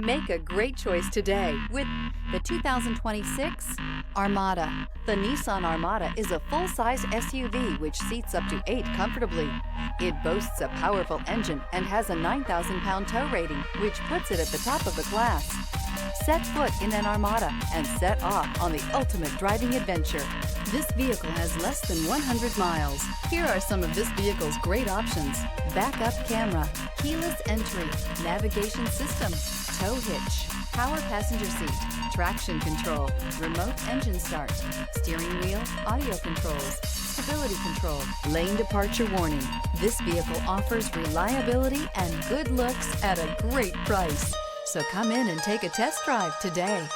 Make a great choice today with the 2026 Armada. The Nissan Armada is a full-size SUV which seats up to 8 comfortably. It boasts a powerful engine and has a 9,000-pound tow rating, which puts it at the top of the class. Set foot in an Armada and set off on the ultimate driving adventure. This vehicle has less than 100 miles. Here are some of this vehicle's great options: backup camera, keyless entry, navigation system, tow hitch, power passenger seat, traction control, remote engine start, steering wheel audio controls, stability control, lane departure warning. This vehicle offers reliability and good looks at a great price. So come in and take a test drive today.